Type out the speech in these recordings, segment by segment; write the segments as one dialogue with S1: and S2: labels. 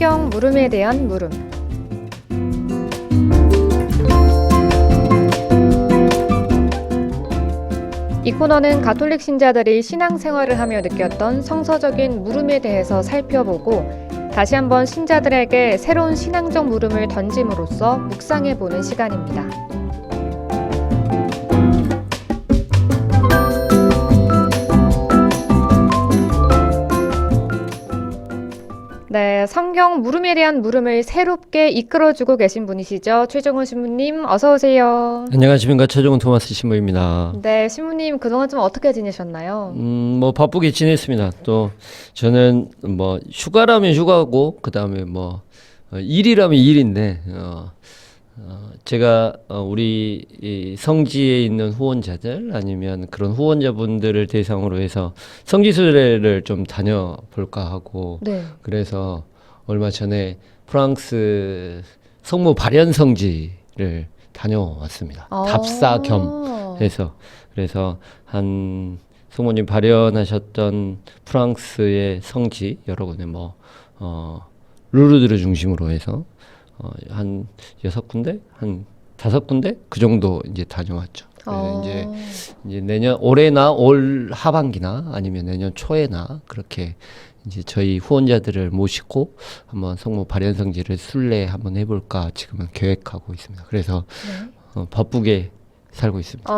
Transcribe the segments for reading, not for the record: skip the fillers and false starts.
S1: 성경 물음에 대한 물음. 이 코너는 가톨릭 신자들이 신앙생활을 하며 느꼈던 성서적인 물음에 대해서 살펴보고 다시 한번 신자들에게 새로운 신앙적 물음을 던짐으로써 묵상해보는 시간입니다. 네, 성경 물음에 대한 물음을 새롭게 이끌어주고 계신 분이시죠. 최종훈 신부님, 어서 오세요.
S2: 안녕하십니까. 최종훈 토마스 신부입니다.
S1: 네, 신부님 그동안 좀 어떻게 지내셨나요?
S2: 뭐 바쁘게 지냈습니다. 또 저는 뭐 휴가라면 휴가고 그다음에 뭐 일이라면 일인데 제가 우리 이 성지에 있는 후원자들 아니면 그런 후원자분들을 대상으로 해서 성지순례를 좀 다녀볼까 하고
S1: 네.
S2: 그래서 얼마 전에 프랑스 성모 발현 성지를 다녀왔습니다. 답사 겸 해서 그래서 한 성모님 발현하셨던 프랑스의 성지 여러 군데 뭐 루르드를 중심으로 해서 한 6군데, 한 5군데 그 정도 이제 다녀왔죠. 그래서 이제 내년 올해나 올 하반기나 아니면 내년 초에나 그렇게 이제 저희 후원자들을 모시고 한번 성모 발현성지를 순례 한번 해볼까 지금은 계획하고 있습니다. 그래서 바쁘게 살고 있습니다.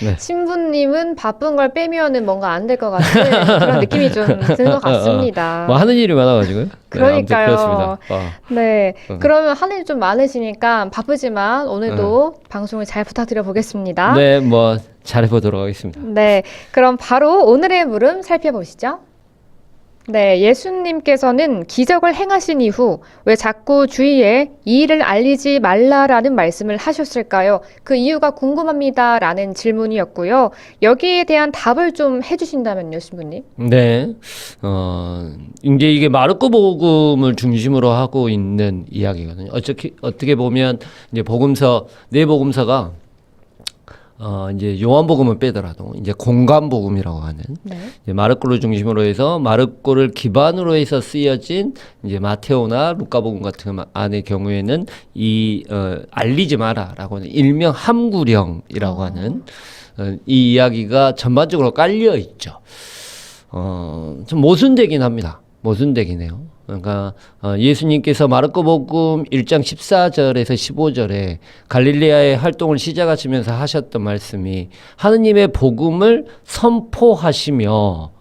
S1: 네. 신부님은 바쁜 걸 빼면은 뭔가 안 될 것 같은 그런 느낌이 좀 드는 것 같습니다.
S2: 뭐 하는 일이 많아가지고요.
S1: 그러니까요.
S2: 네, 그렇습니다.
S1: 네, 그러면 하는 일 좀 많으시니까 바쁘지만 오늘도 방송을 잘 부탁드려 보겠습니다.
S2: 네, 뭐 잘해보도록 하겠습니다.
S1: 네, 그럼 바로 오늘의 물음 살펴보시죠. 네, 예수님께서는 기적을 행하신 이후 왜 자꾸 주위에 이 일을 알리지 말라라는 말씀을 하셨을까요? 그 이유가 궁금합니다. 라는 질문이었고요. 여기에 대한 답을 좀 해주신다면요, 신부님.
S2: 네, 이제 이게 마르코 복음을 중심으로 하고 있는 이야기거든요. 어떻게 보면 이제 복음서, 네 복음서가 이제 요한복음을 빼더라도 이제 공간복음이라고 하는 이제 마르코를 중심으로 해서 마르코를 기반으로 해서 쓰여진 이제 마테오나 루카복음 같은 안의 경우에는 이 알리지 마라라고 하는 일명 함구령이라고 하는 이 이야기가 전반적으로 깔려 있죠. 좀 모순되긴 합니다. 모순되긴 해요. 그러니까 예수님께서 마르코복음 1장 14절에서 15절에 갈릴레아의 활동을 시작하시면서 하셨던 말씀이 하느님의 복음을 선포하시며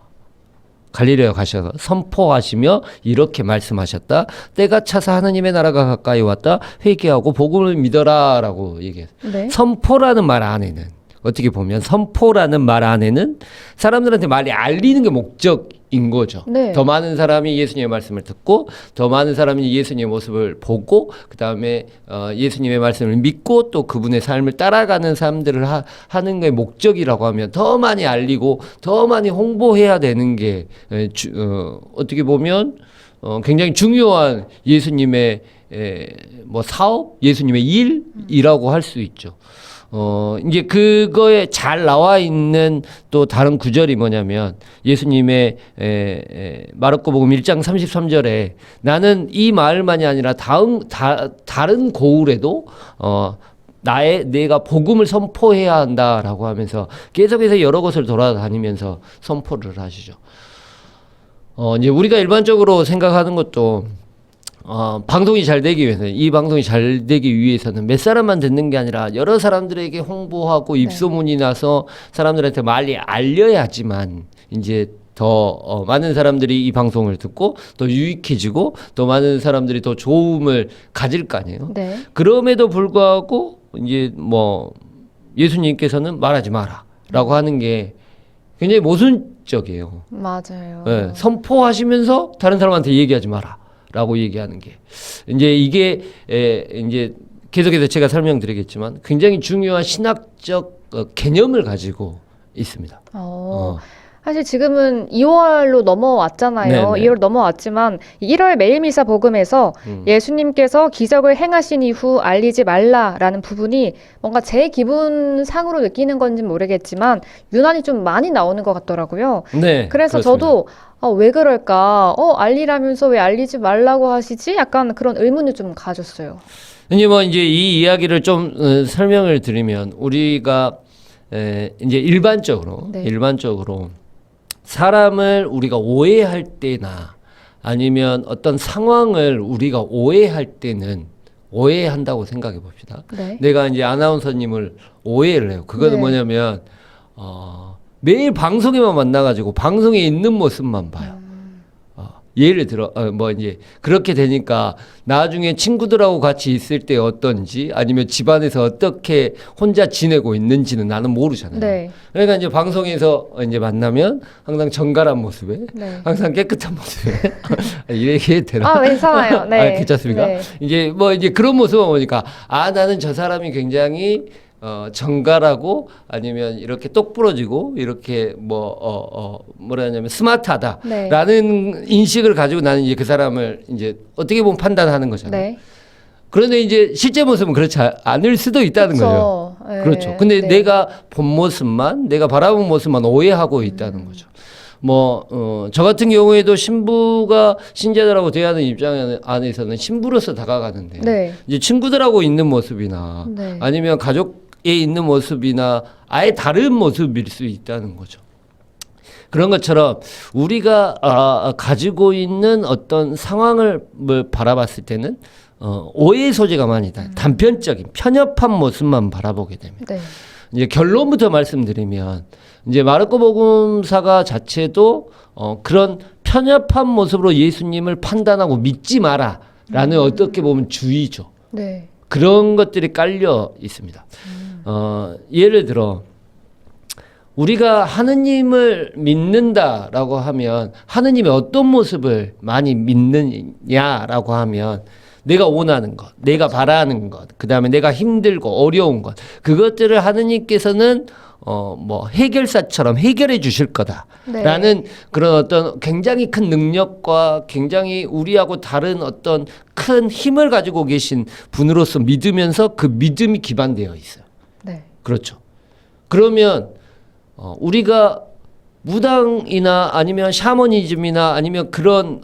S2: 갈릴레아 가셔서 선포하시며 이렇게 말씀하셨다. 때가 차서 하느님의 나라가 가까이 왔다. 회개하고 복음을 믿어라 라고 얘기했어요. 네. 선포라는 말 안에는 어떻게 보면 선포라는 말 안에는 사람들한테 많이 알리는 게 목적인 거죠. 네. 더 많은 사람이 예수님의 말씀을 듣고 더 많은 사람이 예수님의 모습을 보고 그 다음에 예수님의 말씀을 믿고 또 그분의 삶을 따라가는 사람들을 하는 게 목적이라고 하면 더 많이 알리고 더 많이 홍보해야 되는 게 어떻게 보면 굉장히 중요한 예수님의 뭐 사업, 예수님의 일이라고 할 수 있죠. 이제 그거에 잘 나와 있는 또 다른 구절이 뭐냐면 예수님의 마르코복음 1장 33절에 나는 이 마을만이 아니라 다른 고을에도 내가 복음을 선포해야 한다라고 하면서 계속해서 여러 곳을 돌아다니면서 선포를 하시죠. 이제 우리가 일반적으로 생각하는 것도 방송이 잘 되기 위해서 이 방송이 잘 되기 위해서는 몇 사람만 듣는 게 아니라 여러 사람들에게 홍보하고 입소문이 나서 사람들한테 많이 알려야지만 이제 더 많은 사람들이 이 방송을 듣고 더 유익해지고 더 많은 사람들이 더 좋음을 가질 거 아니에요. 네. 그럼에도 불구하고 이제 뭐 예수님께서는 말하지 마라라고 하는 게 굉장히 모순적이에요.
S1: 맞아요.
S2: 네, 선포하시면서 다른 사람한테 얘기하지 마라. 라고 얘기하는 게 이제 이게 이제 계속해서 제가 설명드리겠지만 굉장히 중요한 신학적 개념을 가지고 있습니다.
S1: 사실 지금은 2월로 넘어왔잖아요. 네네. 2월 넘어왔지만 1월 매일미사 복음에서 예수님께서 기적을 행하신 이후 알리지 말라라는 부분이 뭔가 제 기분상으로 느끼는 건지 모르겠지만 유난히 좀 많이 나오는 것 같더라고요. 네, 그래서 그렇습니다. 저도 왜 그럴까? 알리라면서 왜 알리지 말라고 하시지? 약간 그런 의문을 좀 가졌어요.
S2: 이제 뭐 이제 이 이야기를 좀 설명을 드리면 우리가 이제
S1: 네.
S2: 일반적으로 사람을 우리가 오해할 때나 아니면 어떤 상황을 우리가 오해할 때는 오해한다고 생각해 봅시다.
S1: 네.
S2: 내가 이제 아나운서님을 오해를 해요. 그거는
S1: 네.
S2: 뭐냐면 매일 방송에만 만나가지고 방송에 있는 모습만 봐요. 예를 들어 뭐 이제 그렇게 되니까 나중에 친구들하고 같이 있을 때 어떤지 아니면 집안에서 어떻게 혼자 지내고 있는지는 나는 모르잖아요.
S1: 네.
S2: 그러니까 이제 방송에서 이제 만나면 항상 정갈한 모습에
S1: 네.
S2: 항상 깨끗한 모습에 이렇게 되나?
S1: 괜찮아요. 네.
S2: 괜찮습니까?
S1: 네.
S2: 이제 뭐 이제 그런 모습을 보니까 나는 저 사람이 굉장히 정갈하고 아니면 이렇게 똑부러지고 이렇게 뭐라 하냐면 스마트하다라는
S1: 네.
S2: 인식을 가지고 나는 이제 그 사람을 이제 어떻게 보면 판단하는 거잖아요.
S1: 네.
S2: 그런데 이제 실제 모습은 그렇지 않을 수도 있다는 거예요.
S1: 그쵸. 네.
S2: 그렇죠. 근데
S1: 네.
S2: 내가 본 모습만, 내가 바라본 모습만 오해하고 있다는 거죠. 저 같은 경우에도 신부가 신자들하고 대하는 입장 안에서는 신부로서 다가가는데,
S1: 네.
S2: 이제 친구들하고 있는 모습이나,
S1: 네.
S2: 아니면 가족에 있는 모습이나, 아예 다른 모습일 수 있다는 거죠. 그런 것처럼 우리가 가지고 있는 어떤 상황을 바라봤을 때는 오해의 소지가 많이 있다. 단편적인 편협한 모습만 바라보게 됩니다.
S1: 네.
S2: 이제 결론부터 말씀드리면 이제 마르코 복음사가 자체도 그런 편협한 모습으로 예수님을 판단하고 믿지 마라라는 어떻게 보면 주의죠.
S1: 네.
S2: 그런 것들이 깔려 있습니다. 예를 들어 우리가 하느님을 믿는다라고 하면 하느님의 어떤 모습을 많이 믿느냐라고 하면 내가 원하는 것, 내가 바라는 것, 그 다음에 내가 힘들고 어려운 것, 그것들을 하느님께서는 뭐 해결사처럼 해결해 주실 거다라는
S1: 네.
S2: 그런 어떤 굉장히 큰 능력과 굉장히 우리하고 다른 어떤 큰 힘을 가지고 계신 분으로서 믿으면서 그 믿음이 기반되어 있어요.
S1: 네.
S2: 그렇죠. 그러면 우리가 무당이나 아니면 샤머니즘이나 아니면 그런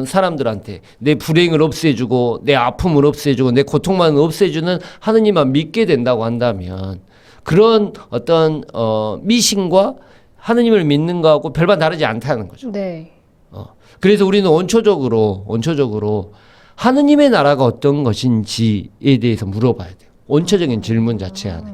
S2: 사람들한테 내 불행을 없애주고 내 아픔을 없애주고 내 고통만 없애주는 하느님만 믿게 된다고 한다면 그런 어떤 미신과 하느님을 믿는 거하고 별반 다르지 않다는 거죠.
S1: 네.
S2: 그래서 우리는 원초적으로 하느님의 나라가 어떤 것인지에 대해서 물어봐야 돼요. 원초적인 질문 자체 안에.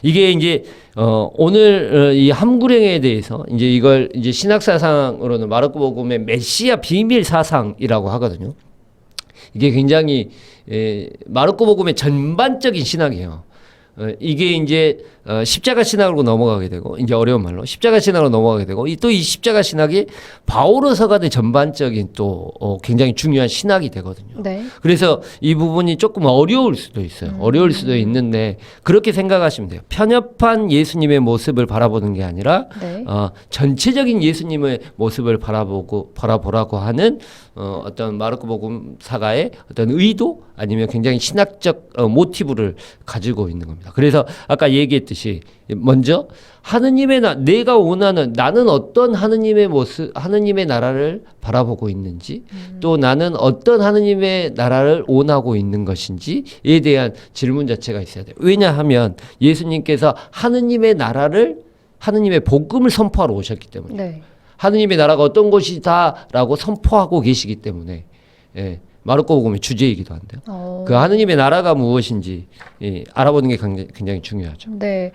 S2: 이게 이제 오늘 이 함구령에 대해서 이제 이걸 이제 신학 사상으로는 마르코 복음의 메시아 비밀 사상이라고 하거든요. 이게 굉장히 마르코 복음의 전반적인 신학이에요. 이게 이제 십자가 신학으로 넘어가게 되고 이제 어려운 말로 십자가 신학으로 넘어가게 되고 또 이 십자가 신학이 바오로 서가의 전반적인 또 굉장히 중요한 신학이 되거든요.
S1: 네.
S2: 그래서 이 부분이 조금 어려울 수도 있어요. 어려울 수도 있는데 그렇게 생각하시면 돼요. 편협한 예수님의 모습을 바라보는 게 아니라
S1: 네.
S2: 전체적인 예수님의 모습을 바라보라고 하는 어떤 마르코 복음사가의 어떤 의도 아니면 굉장히 신학적 모티브를 가지고 있는 겁니다. 그래서 아까 얘기했듯이 먼저 하느님의 내가 원하는 나는 어떤 하느님의 모습, 하느님의 나라를 바라보고 있는지 또 나는 어떤 하느님의 나라를 원하고 있는 것인지에 대한 질문 자체가 있어야 돼요. 왜냐하면 예수님께서 하느님의 나라를 하느님의 복음을 선포하러 오셨기 때문에
S1: 네.
S2: 하느님의 나라가 어떤 것이다라고 선포하고 계시기 때문에 마르코 복음의 주제이기도 한데요. 그 하느님의 나라가 무엇인지 알아보는 게 굉장히 중요하죠.
S1: 네.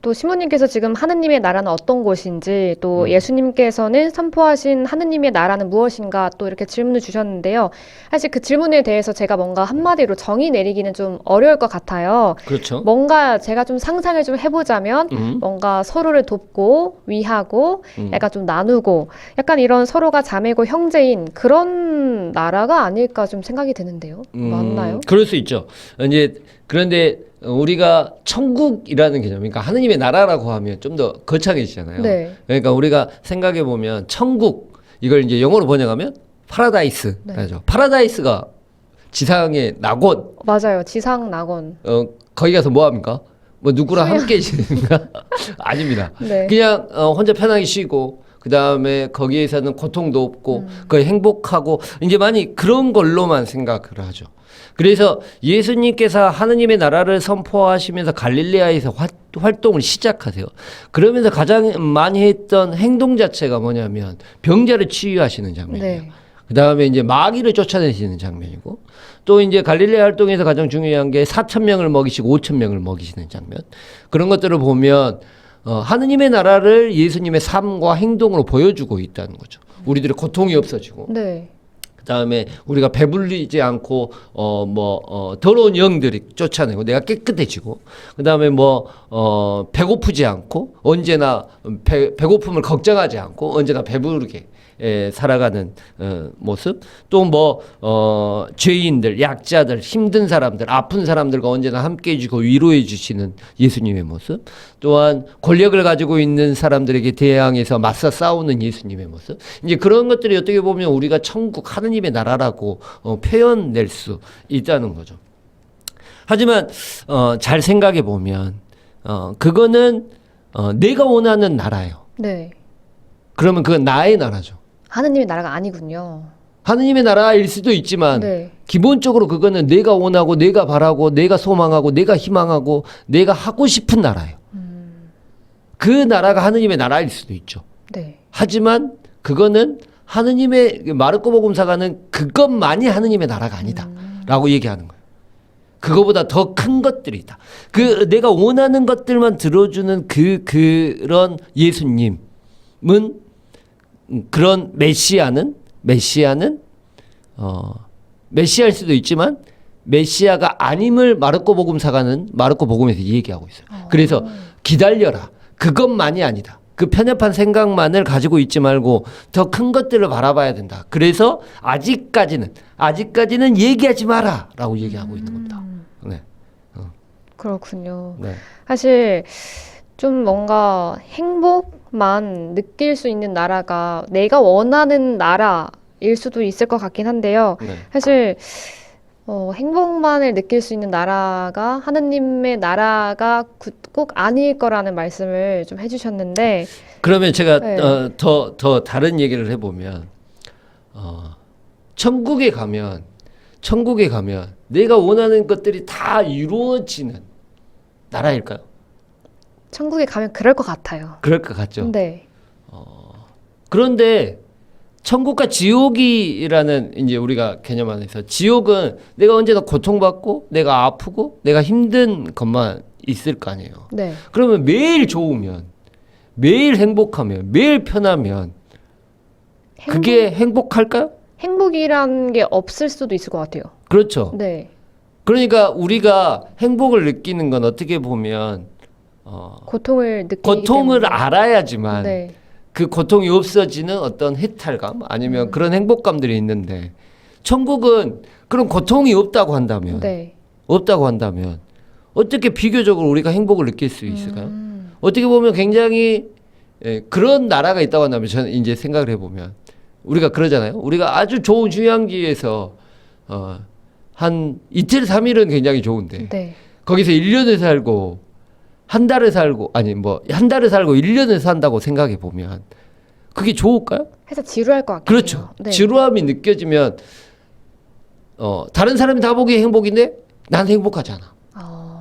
S1: 또 신부님께서 지금 하느님의 나라는 어떤 곳인지 또 예수님께서는 선포하신 하느님의 나라는 무엇인가 또 이렇게 질문을 주셨는데요. 사실 그 질문에 대해서 제가 뭔가 한마디로 정의 내리기는 좀 어려울 것 같아요.
S2: 그렇죠.
S1: 뭔가 제가 좀 상상을 좀 해보자면 뭔가 서로를 돕고 위하고 약간 좀 나누고 약간 이런 서로가 자매고 형제인 그런 나라가 아닐까 좀 생각이 드는데요. 맞나요?
S2: 그럴 수 있죠. 이제 그런데 우리가 천국이라는 개념, 그러니까 하느님의 나라라고 하면 좀 더 거창해지잖아요.
S1: 네.
S2: 그러니까 우리가 생각해 보면 천국 이걸 이제 영어로 번역하면 파라다이스 라죠. 파라다이스가 지상의 낙원.
S1: 맞아요. 지상 낙원.
S2: 거기 가서 뭐 합니까? 뭐 누구랑 함께 지내는가? 아닙니다.
S1: 네.
S2: 그냥 혼자 편하게 쉬고 그다음에 거기에서는 고통도 없고 거의 행복하고 이제 많이 그런 걸로만 생각을 하죠. 그래서 예수님께서 하느님의 나라를 선포하시면서 갈릴레아에서 활동을 시작하세요. 그러면서 가장 많이 했던 행동 자체가 뭐냐면 병자를 치유하시는 장면이에요.
S1: 네.
S2: 그 다음에 이제 마귀를 쫓아내시는 장면이고, 또 이제 갈릴레아 활동에서 가장 중요한 게 4,000명을 먹이시고 5,000명을 먹이시는 장면. 그런 것들을 보면 하느님의 나라를 예수님의 삶과 행동으로 보여주고 있다는 거죠. 우리들의 고통이 없어지고,
S1: 네.
S2: 그다음에 우리가 배불리지 않고 더러운 영들이 쫓아내고 내가 깨끗해지고, 그다음에 배고프지 않고 언제나 배고픔을 걱정하지 않고 언제나 배부르게 살아가는 모습. 또 죄인들, 약자들, 힘든 사람들, 아픈 사람들과 언제나 함께 해주고 위로해 주시는 예수님의 모습. 또한 권력을 가지고 있는 사람들에게 대항해서 맞서 싸우는 예수님의 모습. 이제 그런 것들이 어떻게 보면 우리가 천국 하느님의 나라라고 표현될 수 있다는 거죠. 하지만 잘 생각해 보면 그거는 내가 원하는 나라예요.
S1: 네.
S2: 그러면 그건 나의 나라죠.
S1: 하느님의 나라가 아니군요.
S2: 하느님의 나라일 수도 있지만
S1: 네.
S2: 기본적으로 그거는 내가 원하고 내가 바라고 내가 소망하고 내가 희망하고 내가 하고 싶은 나라예요. 그 나라가 하느님의 나라일 수도 있죠.
S1: 네.
S2: 하지만 그거는 하느님의 마르코 복음사가는 그것만이 하느님의 나라가 아니다 라고 얘기하는 거예요. 그거보다 더 큰 것들이 있다. 내가 원하는 것들만 들어주는 그런 예수님은, 그런 메시아는 메시아일 수도 있지만 메시아가 아님을 마르코 복음사가는 마르코 복음에서 얘기하고 있어요. 그래서 기다려라. 그것만이 아니다. 그 편협한 생각만을 가지고 있지 말고 더 큰 것들을 바라봐야 된다. 그래서 아직까지는 얘기하지 마라라고 얘기하고 있는 겁니다. 네.
S1: 그렇군요.
S2: 네.
S1: 사실 좀 뭔가 행복만 느낄 수 있는 나라가 내가 원하는 나라일 수도 있을 것 같긴 한데요.
S2: 네.
S1: 사실 행복만을 느낄 수 있는 나라가 하느님의 나라가 꼭 아닐 거라는 말씀을 좀 해주셨는데,
S2: 그러면 제가
S1: 네.
S2: 더 다른 얘기를 해보면 천국에 가면 내가 원하는 것들이 다 이루어지는 나라일까요?
S1: 천국에 가면 그럴 것 같아요.
S2: 그럴 것 같죠.
S1: 네.
S2: 그런데 천국과 지옥이라는 이제 우리가 개념 안에서 지옥은 내가 언제나 고통받고 내가 아프고 내가 힘든 것만 있을 거 아니에요.
S1: 네.
S2: 그러면 매일 좋으면, 매일 행복하면, 매일 편하면 그게 행복할까요?
S1: 행복이란 게 없을 수도 있을 것 같아요.
S2: 그렇죠.
S1: 네.
S2: 그러니까 우리가 행복을 느끼는 건 어떻게 보면
S1: 고통을 느끼기
S2: 고통을
S1: 때문에.
S2: 알아야지만
S1: 네.
S2: 그 고통이 없어지는 어떤 해탈감 아니면 그런 행복감들이 있는데, 천국은 그런 고통이 없다고 한다면
S1: 네.
S2: 어떻게 비교적으로 우리가 행복을 느낄 수 있을까요? 어떻게 보면 굉장히 그런 나라가 있다고 한다면, 저는 이제 생각을 해보면 우리가 그러잖아요. 우리가 아주 좋은 휴양지에서 한 이틀 3일은 굉장히 좋은데
S1: 네.
S2: 거기서 1년을 살고 한 달을 살고 한 달을 살고 1년을 산다고 생각해 보면 그게 좋을까요?
S1: 해서 지루할 것 같아요.
S2: 그렇죠.
S1: 네.
S2: 지루함이 느껴지면 다른 사람이 다 보기에 행복인데 난 행복하지 않아.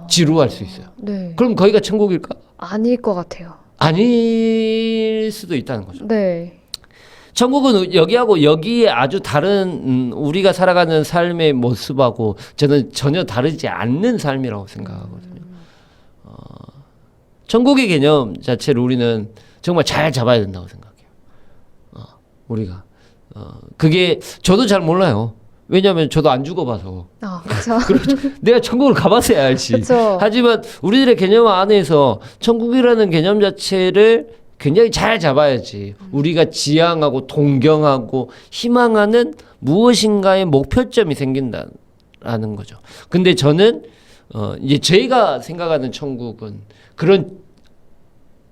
S2: 지루할 수 있어요.
S1: 네.
S2: 그럼 거기가 천국일까?
S1: 아닐 것 같아요.
S2: 아닐 수도 있다는 거죠.
S1: 네.
S2: 천국은 여기하고 여기에 아주 다른 우리가 살아가는 삶의 모습하고 저는 전혀 다르지 않는 삶이라고 생각하거든요. 천국의 개념 자체를 우리는 정말 잘 잡아야 된다고 생각해요. 우리가 그게 저도 잘 몰라요. 왜냐하면 저도 안 죽어봐서.
S1: 그렇죠.
S2: 그렇죠. 내가 천국을 가봤어야 알지.
S1: 그렇죠.
S2: 하지만 우리들의 개념 안에서 천국이라는 개념 자체를 굉장히 잘 잡아야지 우리가 지향하고 동경하고 희망하는 무엇인가의 목표점이 생긴다라는 거죠. 근데 저는 이제 제가 생각하는 천국은 그런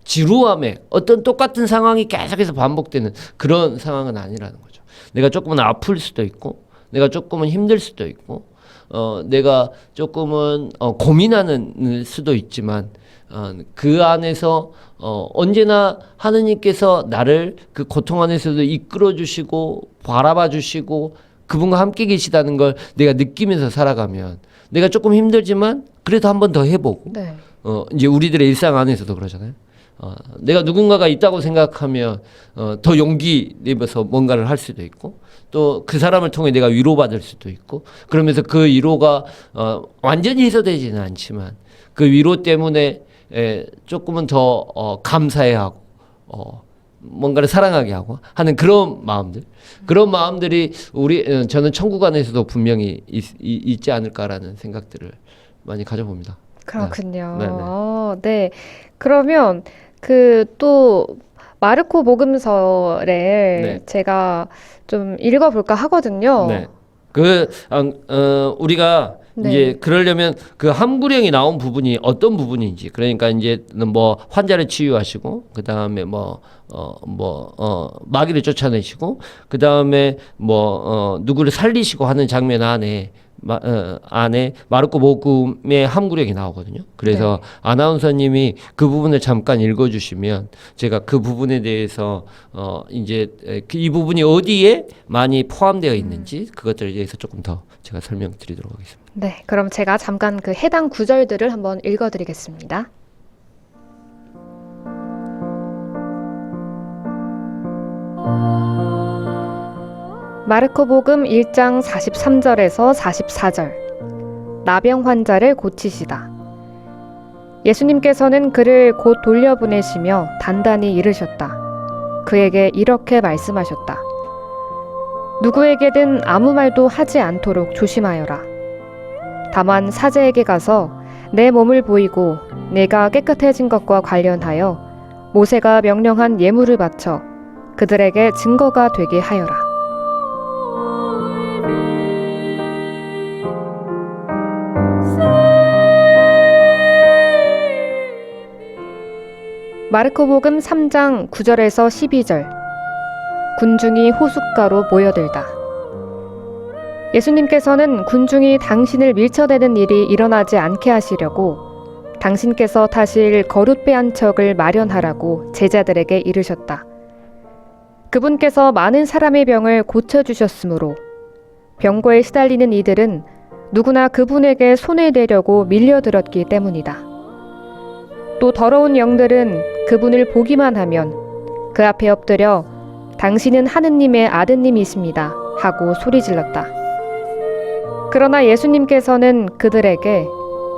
S2: 지루함에 어떤 똑같은 상황이 계속해서 반복되는 그런 상황은 아니라는 거죠. 내가 조금은 아플 수도 있고, 내가 조금은 힘들 수도 있고, 내가 조금은 고민하는 수도 있지만, 그 안에서 언제나 하느님께서 나를 그 고통 안에서도 이끌어 주시고 바라봐 주시고 그분과 함께 계시다는 걸 내가 느끼면서 살아가면 내가 조금 힘들지만 그래도 한 번 더 해보고
S1: 네.
S2: 이제 우리들의 일상 안에서도 그러잖아요. 내가 누군가가 있다고 생각하면 더 용기 내면서 뭔가를 할 수도 있고 또 그 사람을 통해 내가 위로받을 수도 있고 그러면서 그 위로가 완전히 해소되지는 않지만 그 위로 때문에 조금은 더 감사해하고 뭔가를 사랑하게 하고 하는 그런 마음들이 저는 천국 안에서도 분명히 있지 않을까라는 생각들을 많이 가져봅니다.
S1: 그렇군요.
S2: 네, 네.
S1: 네. 그러면 그 또 마르코 복음서를
S2: 네.
S1: 제가 좀 읽어볼까 하거든요.
S2: 네. 우리가
S1: 네.
S2: 이제 그러려면 그 함구령이 나온 부분이 어떤 부분인지 그러니까 이제 뭐 환자를 치유하시고 그 다음에 마귀를 쫓아내시고 그 다음에 누구를 살리시고 하는 장면 안에 마르코 복음의 함구령이 나오거든요. 그래서 아나운서님이 그 부분을 잠깐 읽어주시면 제가 그 부분에 대해서 이제 이 부분이 어디에 많이 포함되어 있는지 그것들에 대해서 조금 더 제가 설명드리도록 하겠습니다.
S1: 네. 그럼 제가 잠깐 그 해당 구절들을 한번 읽어드리겠습니다. 마르코복음 1장 43절에서 44절. 나병 환자를 고치시다. 예수님께서는 그를 곧 돌려보내시며 단단히 이르셨다. 그에게 이렇게 말씀하셨다. 누구에게든 아무 말도 하지 않도록 조심하여라. 다만 사제에게 가서 내 몸을 보이고 내가 깨끗해진 것과 관련하여 모세가 명령한 예물을 바쳐 그들에게 증거가 되게 하여라. 마르코복음 3장 9절에서 12절. 군중이 호숫가로 모여들다. 예수님께서는 군중이 당신을 밀쳐대는 일이 일어나지 않게 하시려고 당신께서 타실 거룻배 한 척을 마련하라고 제자들에게 이르셨다. 그분께서 많은 사람의 병을 고쳐주셨으므로 병고에 시달리는 이들은 누구나 그분에게 손을 대려고 밀려들었기 때문이다. 또 더러운 영들은 그분을 보기만 하면 그 앞에 엎드려 당신은 하느님의 아드님이십니다 하고 소리질렀다. 그러나 예수님께서는 그들에게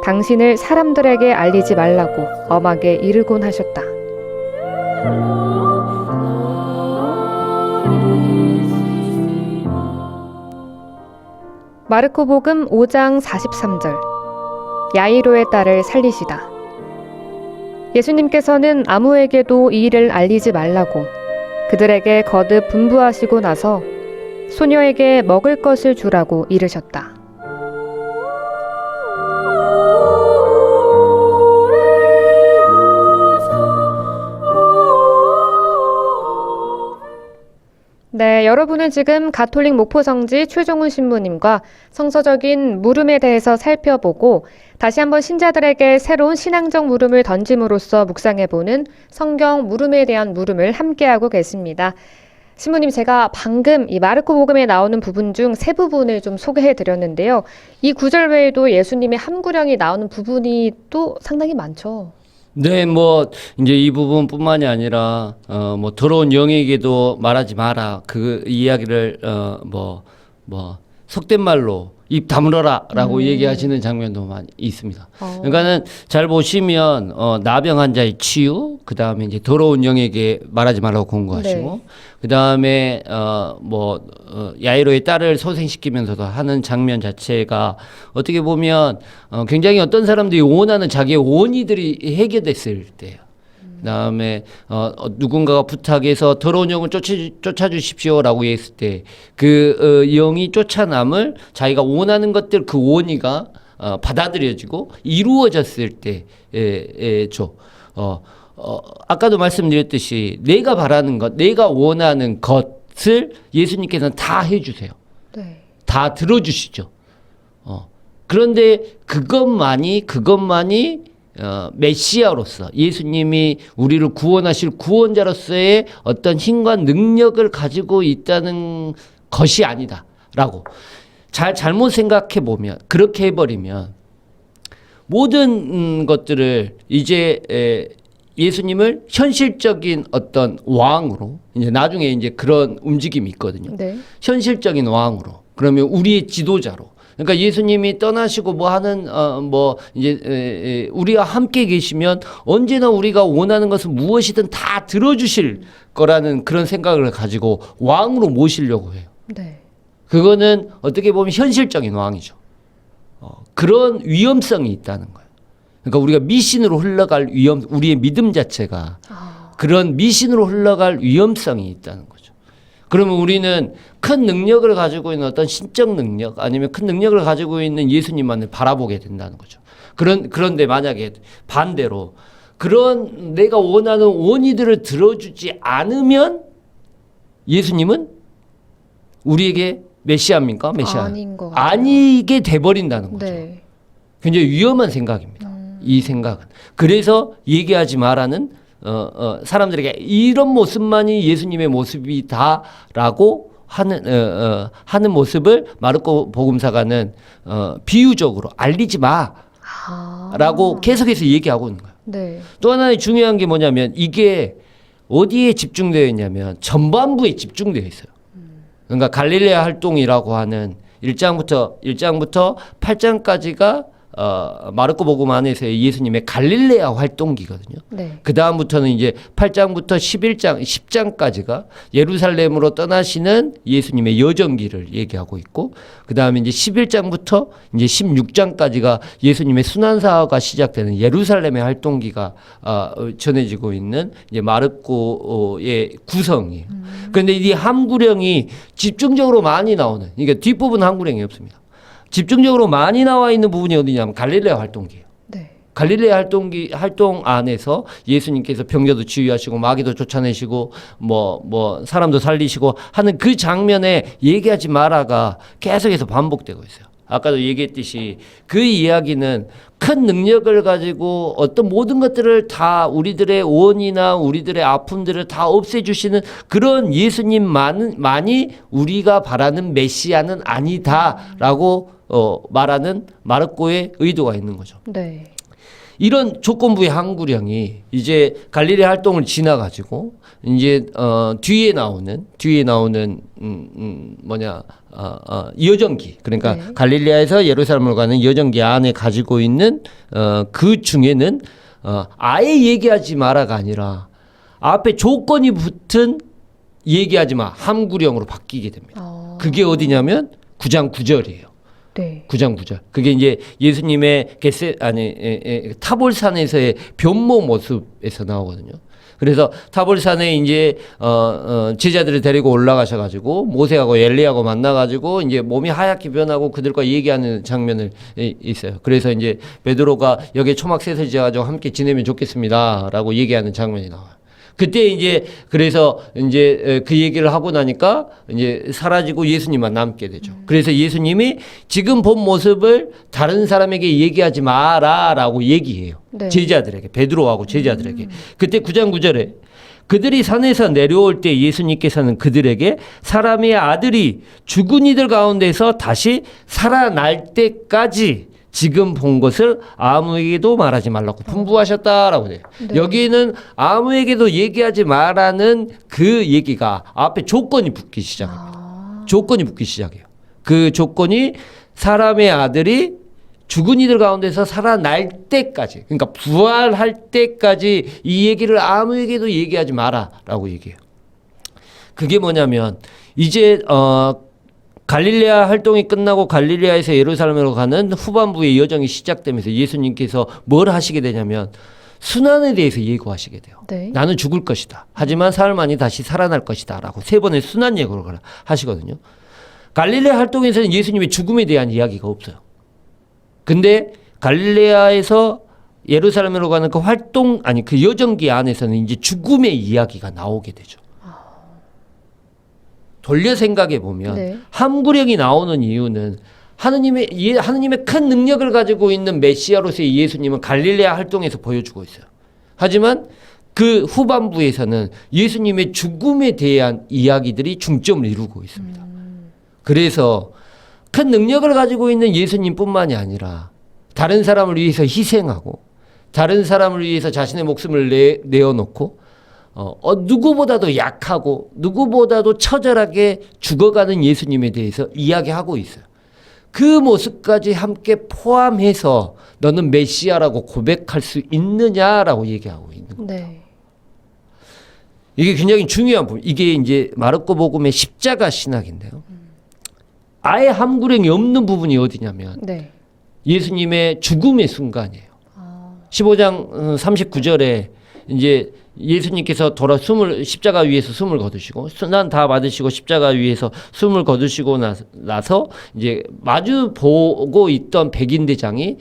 S1: 당신을 사람들에게 알리지 말라고 엄하게 이르곤 하셨다. 마르코복음 5장 43절. 야이로의 딸을 살리시다. 예수님께서는 아무에게도 이 일을 알리지 말라고 그들에게 거듭 분부하시고 나서 소녀에게 먹을 것을 주라고 이르셨다. 네, 여러분은 지금 가톨릭 목포성지 최종훈 신부님과 성서적인 물음에 대해서 살펴보고 다시 한번 신자들에게 새로운 신앙적 물음을 던짐으로써 묵상해보는 성경 물음에 대한 물음을 함께하고 계십니다. 신부님, 제가 방금 이 마르코 복음에 나오는 부분 중 세 부분을 좀 소개해드렸는데요. 이 구절 외에도 예수님의 함구령이 나오는 부분이 또 상당히 많죠.
S2: 네, 이제 이 부분뿐만이 아니라, 더러운 영에게도 말하지 마라. 그 이야기를, 속된 말로 입 다물어라 라고 얘기하시는 장면도 많이 있습니다. 그러니까는 잘 보시면, 나병 환자의 치유, 그 다음에 이제 더러운 영에게 말하지 말라고 권고하시고,
S1: 네.
S2: 그 다음에, 야이로의 딸을 소생시키면서도 하는 장면 자체가 어떻게 보면, 굉장히 어떤 사람들이 원하는 자기의 원의들이 해결됐을 때예요. 그다음에 누군가가 부탁해서 더러운 영을 쫓아주십시오라고 했을 때 그 영이 쫓아남을 자기가 원하는 것들 그 원의가 받아들여지고 이루어졌을 때죠. 아까도 말씀드렸듯이 내가 바라는 것, 내가 원하는 것을 예수님께서는 다 해주세요.
S1: 네.
S2: 다 들어주시죠. 그런데 그것만이 메시아로서 예수님이 우리를 구원하실 구원자로서의 어떤 힘과 능력을 가지고 있다는 것이 아니다라고 잘못 생각해 보면 그렇게 해버리면 모든 것들을 이제 예수님을 현실적인 어떤 왕으로 이제 나중에 이제 그런 움직임이 있거든요.
S1: 네.
S2: 현실적인 왕으로 그러면 우리의 지도자로 그러니까 예수님이 떠나시고 뭐 하는 뭐 이제 우리와 함께 계시면 언제나 우리가 원하는 것은 무엇이든 다 들어주실 거라는 그런 생각을 가지고 왕으로 모시려고 해요.
S1: 네.
S2: 그거는 어떻게 보면 현실적인 왕이죠. 그런 위험성이 있다는 거예요. 그러니까 우리가 미신으로 흘러갈 우리의 믿음 자체가 그런 미신으로 흘러갈 위험성이 있다는 거죠. 그러면 우리는 큰 능력을 가지고 있는 어떤 신적 능력 아니면 큰 능력을 가지고 있는 예수님만을 바라보게 된다는 거죠. 그런데 만약에 반대로 그런 내가 원하는 원의들을 들어주지 않으면 예수님은 우리에게 메시아입니까? 메시아
S1: 아닌 것 같아요.
S2: 아니게 돼버린다는 거죠.
S1: 네.
S2: 굉장히 위험한 생각입니다. 이 생각은. 그래서 얘기하지 말라는 사람들에게 이런 모습만이 예수님의 모습이다라고 하는 모습을 마르코 복음사가는 비유적으로 알리지 마라고 계속해서 얘기하고 있는 거예요.
S1: 네.
S2: 또 하나의 중요한 게 뭐냐면 이게 어디에 집중되어 있냐면 전반부에 집중되어 있어요. 그러니까 갈릴레아 활동이라고 하는 1장부터 8장까지가 마르코 복음 안에서의 예수님의 갈릴레아 활동기거든요.
S1: 네.
S2: 그 다음부터는 이제 8장부터 11장, 10장까지가 예루살렘으로 떠나시는 예수님의 여정기를 얘기하고 있고, 그 다음에 이제 11장부터 이제 16장까지가 예수님의 순환사가 시작되는 예루살렘의 활동기가 전해지고 있는 이제 마르코의 구성이에요. 그런데 이 함구령이 집중적으로 많이 나오는, 그러니까 뒷부분 함구령이 없습니다. 집중적으로 많이 나와 있는 부분이 어디냐면 갈릴레아 활동기예요.
S1: 네.
S2: 갈릴레아 활동 안에서 예수님께서 병자도 치유하시고 마귀도 쫓아내시고 뭐 사람도 살리시고 하는 그 장면에 얘기하지 마라가 계속해서 반복되고 있어요. 아까도 얘기했듯이 그 이야기는 큰 능력을 가지고 어떤 모든 것들을 다 우리들의 원이나 우리들의 아픔들을 다 없애주시는 그런 예수님만이 우리가 바라는 메시아는 아니다라고 말하는 마르코의 의도가 있는 거죠.
S1: 네.
S2: 이런 조건부의 항구령이 이제 갈릴레아 활동을 지나가지고 이제 뒤에 나오는 여정기, 그러니까
S1: 네.
S2: 갈릴레아에서 예루살렘으로 가는 여정기 안에 가지고 있는 그 중에는 아예 얘기하지 마라가 아니라 앞에 조건이 붙은 얘기하지 마 함구령으로 바뀌게 됩니다. 그게 어디냐면 9장 9절이에요.
S1: 네.
S2: 9장 9절. 그게 이제 예수님의 타볼산에서의 변모 모습에서 나오거든요. 그래서 타볼산에 이제 제자들을 데리고 올라가셔가지고 모세하고 엘리야하고 만나가지고 이제 몸이 하얗게 변하고 그들과 얘기하는 장면을 있어요. 그래서 이제 베드로가 여기에 초막 셋을 지어가지고 함께 지내면 좋겠습니다라고 얘기하는 장면이 나와요. 그때 이제 그래서 이제 그 얘기를 하고 나니까 이제 사라지고 예수님만 남게 되죠. 그래서 예수님이 지금 본 모습을 다른 사람에게 얘기하지 마라라고 얘기해요.
S1: 네.
S2: 제자들에게, 베드로하고 제자들에게. 그때 9장 9절에 그들이 산에서 내려올 때 예수님께서는 그들에게 사람의 아들이 죽은 이들 가운데서 다시 살아날 때까지 지금 본 것을 아무에게도 말하지 말라고 분부하셨다라고 돼요.
S1: 네.
S2: 여기는 아무에게도 얘기하지 말라는 그 얘기가 앞에 조건이 붙기 시작합니다. 조건이 붙기 시작해요. 그 조건이 사람의 아들이 죽은 이들 가운데서 살아날 때까지, 그러니까 부활할 때까지 이 얘기를 아무에게도 얘기하지 마라라고 얘기해요. 그게 뭐냐면 이제 갈릴레아 활동이 끝나고 갈릴레아에서 예루살렘으로 가는 후반부의 여정이 시작되면서 예수님께서 뭘 하시게 되냐면 순환에 대해서 예고하시게 돼요.
S1: 네.
S2: 나는 죽을 것이다. 하지만 사흘 만에 다시 살아날 것이다. 라고 세 번의 순환 예고를 하시거든요. 갈릴레아 활동에서는 예수님의 죽음에 대한 이야기가 없어요. 근데 갈릴레아에서 예루살렘으로 가는 그 그 여정기 안에서는 이제 죽음의 이야기가 나오게 되죠. 돌려 생각해 보면
S1: 네.
S2: 함구령이 나오는 이유는 하느님의 큰 능력을 가지고 있는 메시아로서의 예수님은 갈릴레아 활동에서 보여주고 있어요. 하지만 그 후반부에서는 예수님의 죽음에 대한 이야기들이 중점을 이루고 있습니다. 그래서 큰 능력을 가지고 있는 예수님뿐만이 아니라 다른 사람을 위해서 희생하고 다른 사람을 위해서 자신의 목숨을 내어놓고 누구보다도 약하고 누구보다도 처절하게 죽어가는 예수님에 대해서 이야기하고 있어요. 그 모습까지 함께 포함해서 너는 메시아라고 고백할 수 있느냐라고 얘기하고 있는 거예요.
S1: 네.
S2: 이게 굉장히 중요한 부분. 이게 이제 마르코 복음의 십자가 신학인데요. 아예 함구령이 없는 부분이 어디냐면
S1: 네.
S2: 예수님의 죽음의 순간이에요. 15장 39절에 이제 예수님께서 십자가 위에서 숨을 거두시고 순환 다 받으시고 십자가 위에서 숨을 거두시고 나서 이제 마주 보고 있던 백인대장이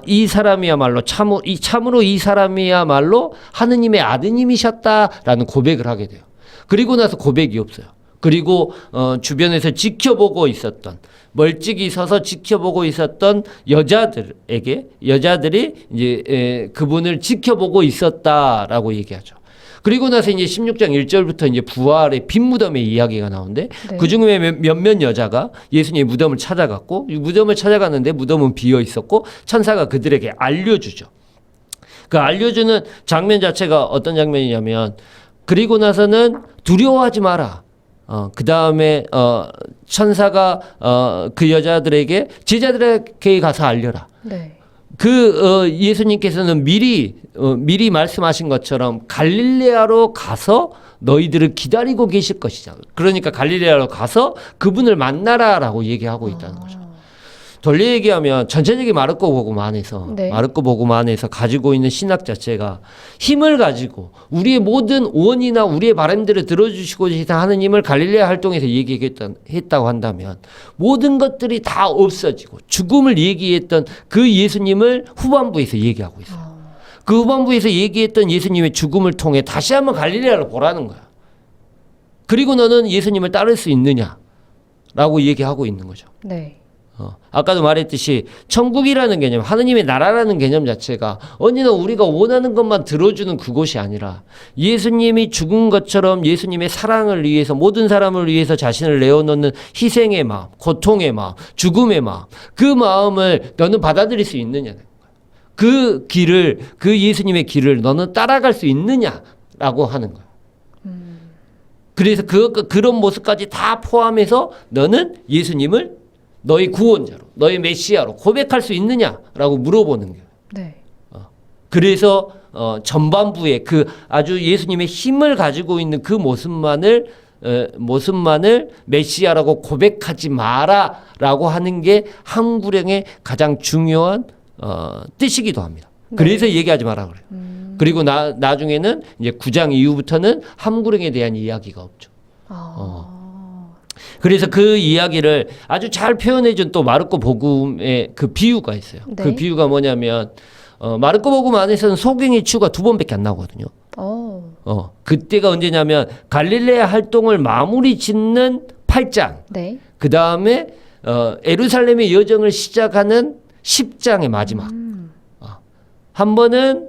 S2: 이 사람이야말로 참으로 이 사람이야말로 하느님의 아드님이셨다라는 고백을 하게 돼요. 그리고 나서 고백이 없어요. 그리고 주변에서 지켜보고 있었던 멀찍이 서서 지켜보고 있었던 여자들이 이제 그분을 지켜보고 있었다라고 얘기하죠. 그리고 나서 이제 16장 1절부터 이제 부활의 빈 무덤의 이야기가 나오는데
S1: 네.
S2: 그 중에 몇몇 여자가 예수님의 무덤을 찾아갔고 이 무덤을 찾아갔는데 무덤은 비어 있었고 천사가 그들에게 알려주죠. 그 알려주는 장면 자체가 어떤 장면이냐면 그리고 나서는 두려워하지 마라. 그 다음에, 천사가, 그 여자들에게 제자들에게 가서 알려라.
S1: 네.
S2: 예수님께서는 미리 말씀하신 것처럼 갈릴레아로 가서 너희들을 기다리고 계실 것이다. 그러니까 갈릴레아로 가서 그분을 만나라라고 얘기하고 있다는 거죠. 돌려 얘기하면 전체적인 마르코 복음 안에서
S1: 네.
S2: 마르코 복음 안에서 가지고 있는 신학 자체가 힘을 가지고 우리의 모든 원이나 우리의 바람들을 들어주시고자 하는 하느님을 갈릴레아 활동에서 얘기했다고 한다면 모든 것들이 다 없어지고 죽음을 얘기했던 그 예수님을 후반부에서 얘기하고 있어요. 그 후반부에서 얘기했던 예수님의 죽음을 통해 다시 한번 갈릴레아를 보라는 거야. 그리고 너는 예수님을 따를 수 있느냐라고 얘기하고 있는 거죠.
S1: 네.
S2: 아까도 말했듯이 천국이라는 개념, 하느님의 나라라는 개념 자체가 언제나 우리가 원하는 것만 들어주는 그곳이 아니라 예수님이 죽은 것처럼 예수님의 사랑을 위해서 모든 사람을 위해서 자신을 내어놓는 희생의 마음, 고통의 마음, 죽음의 마음, 그 마음을 너는 받아들일 수 있느냐는 거예요. 그 예수님의 길을 너는 따라갈 수 있느냐라고 하는 거예요. 그래서 그런 모습까지 다 포함해서 너는 예수님을 너의 구원자로, 너의 메시아로 고백할 수 있느냐라고 물어보는 거예요.
S1: 네.
S2: 그래서 전반부에 그 아주 예수님의 힘을 가지고 있는 그 모습만을 메시아라고 고백하지 마라라고 하는 게 한구령의 가장 중요한 뜻이기도 합니다. 그래서 얘기하지 마라 그래요. 그리고 나중에는 이제 9장 이후부터는 한구령에 대한 이야기가 없죠. 그래서 그 이야기를 아주 잘 표현해준 또 마르코 복음의 그 비유가 있어요.
S1: 네.
S2: 그 비유가 뭐냐면 마르코 복음 안에서는 소경의 치유가 2번밖에 안 나오거든요. 그때가 언제냐면 갈릴레아 활동을 마무리 짓는 8장.
S1: 네.
S2: 그 다음에 예루살렘의 여정을 시작하는 10장의 마지막. 한 번은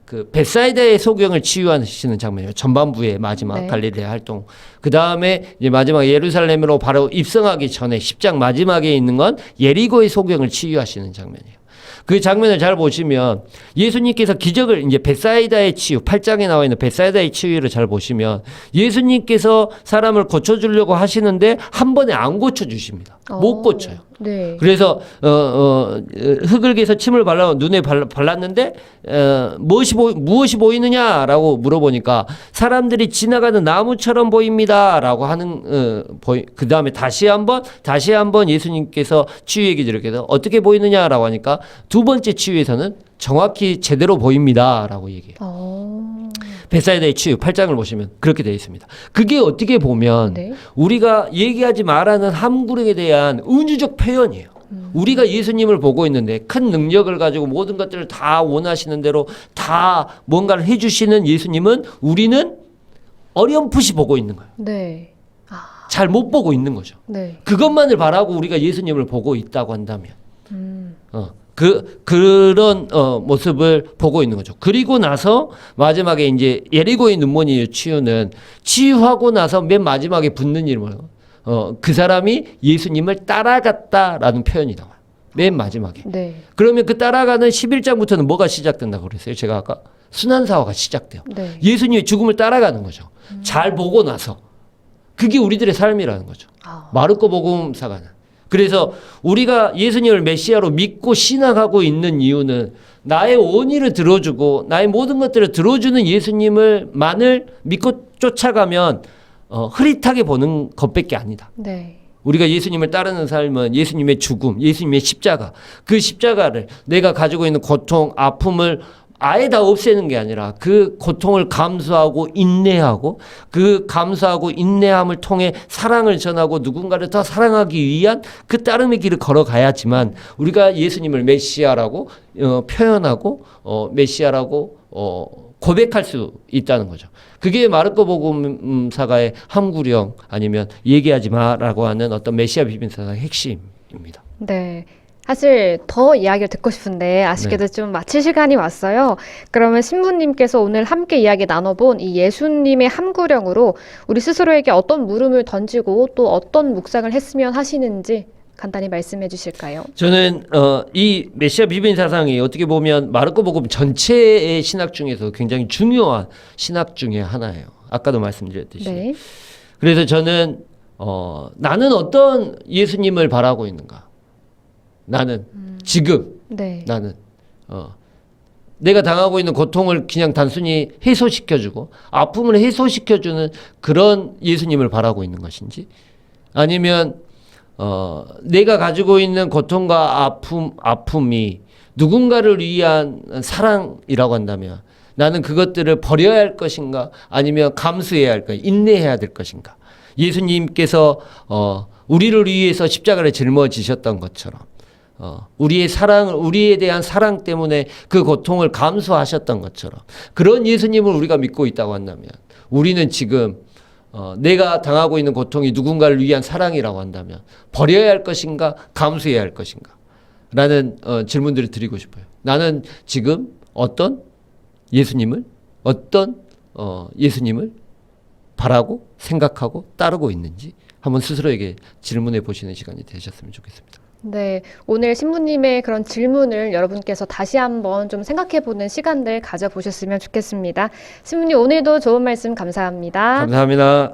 S2: 그 베사이다의 소경을 치유하시는 장면이에요. 전반부의 마지막
S1: 네.
S2: 갈릴레아 활동. 그 다음에 이제 마지막 예루살렘으로 바로 입성하기 전에 10장 마지막에 있는 건 예리고의 소경을 치유하시는 장면이에요. 그 장면을 잘 보시면 예수님께서 기적을 이제 베사이다의 치유, 8장에 나와 있는 베사이다의 치유를 잘 보시면 예수님께서 사람을 고쳐주려고 하시는데 한 번에 안 고쳐주십니다. 못 고쳐요.
S1: 네.
S2: 그래서 흙을 개서 침을 발라 눈에 발랐는데 무엇이 보이느냐라고 물어보니까 사람들이 지나가는 나무처럼 보입니다라고 하는 그 다음에 다시 한번 예수님께서 치유 얘기 드렸겠죠. 어떻게 보이느냐라고 하니까 두 번째 치유에서는 정확히 제대로 보입니다라고 얘기해요. 베사이다의 치유 8장을 보시면 그렇게 되어 있습니다. 그게 어떻게 보면
S1: 네.
S2: 우리가 얘기하지 말라는 함구령에 대한 은유적 표현이에요. 우리가 예수님을 보고 있는데 큰 능력을 가지고 모든 것들을 다 원하시는 대로 다 뭔가를 해주시는 예수님은 우리는 어렴풋이 보고 있는 거예요.
S1: 네.
S2: 잘 못 보고 있는 거죠.
S1: 네.
S2: 그것만을 바라고 우리가 예수님을 보고 있다고 한다면,
S1: 음.
S2: 그런 모습을 보고 있는 거죠. 그리고 나서 마지막에 이제 예리고의 눈먼이 치유는 치유하고 나서 맨 마지막에 붙는 일이 뭐예요? 그 사람이 예수님을 따라갔다라는 표현이 나와요. 맨 마지막에.
S1: 네.
S2: 그러면 그 따라가는 11장부터는 뭐가 시작된다고 그랬어요? 제가 아까 순환사화가 시작돼요.
S1: 네.
S2: 예수님의 죽음을 따라가는 거죠. 잘 보고 나서. 그게 우리들의 삶이라는 거죠.
S1: 아.
S2: 마르코 복음사가는. 그래서 우리가 예수님을 메시아로 믿고 신앙하고 있는 이유는 나의 원의를 들어주고 나의 모든 것들을 들어주는 예수님을만을 믿고 쫓아가면 흐릿하게 보는 것밖에 아니다.
S1: 네.
S2: 우리가 예수님을 따르는 삶은 예수님의 죽음, 예수님의 십자가, 그 십자가를 내가 가지고 있는 고통, 아픔을 아예 다 없애는 게 아니라 그 고통을 감수하고 인내하고 그 감수하고 인내함을 통해 사랑을 전하고 누군가를 더 사랑하기 위한 그 따름의 길을 걸어가야지만 우리가 예수님을 메시아라고 표현하고 메시아라고 고백할 수 있다는 거죠. 그게 마르코 복음사가의 함구령 아니면 얘기하지 마라고 하는 어떤 메시아 비빈사의 핵심입니다.
S1: 네. 사실 더 이야기를 듣고 싶은데 아쉽게도 좀 마칠 시간이 왔어요. 그러면 신부님께서 오늘 함께 이야기 나눠본 이 예수님의 함구령으로 우리 스스로에게 어떤 물음을 던지고 또 어떤 묵상을 했으면 하시는지 간단히 말씀해 주실까요?
S2: 저는 이 메시아 비빈 사상이 어떻게 보면 마르코 복음 전체의 신학 중에서 굉장히 중요한 신학 중에 하나예요. 아까도 말씀드렸듯이.
S1: 네.
S2: 그래서 저는 나는 어떤 예수님을 바라고 있는가? 나는 지금
S1: 네.
S2: 나는 내가 당하고 있는 고통을 그냥 단순히 해소시켜주고 아픔을 해소시켜주는 그런 예수님을 바라고 있는 것인지 아니면 내가 가지고 있는 고통과 아픔이 누군가를 위한 사랑이라고 한다면 나는 그것들을 버려야 할 것인가 아니면 감수해야 할 것인가 인내해야 될 것인가 예수님께서 우리를 위해서 십자가를 짊어지셨던 것처럼 우리의 사랑을 우리에 대한 사랑 때문에 그 고통을 감수하셨던 것처럼 그런 예수님을 우리가 믿고 있다고 한다면 우리는 지금 내가 당하고 있는 고통이 누군가를 위한 사랑이라고 한다면 버려야 할 것인가 감수해야 할 것인가 라는 질문들을 드리고 싶어요. 나는 지금 어떤 예수님을 바라고 생각하고 따르고 있는지 한번 스스로에게 질문해 보시는 시간이 되셨으면 좋겠습니다.
S1: 네, 오늘 신부님의 그런 질문을 여러분께서 다시 한번 좀 생각해보는 시간들 가져보셨으면 좋겠습니다. 신부님 오늘도 좋은 말씀 감사합니다.
S2: 감사합니다.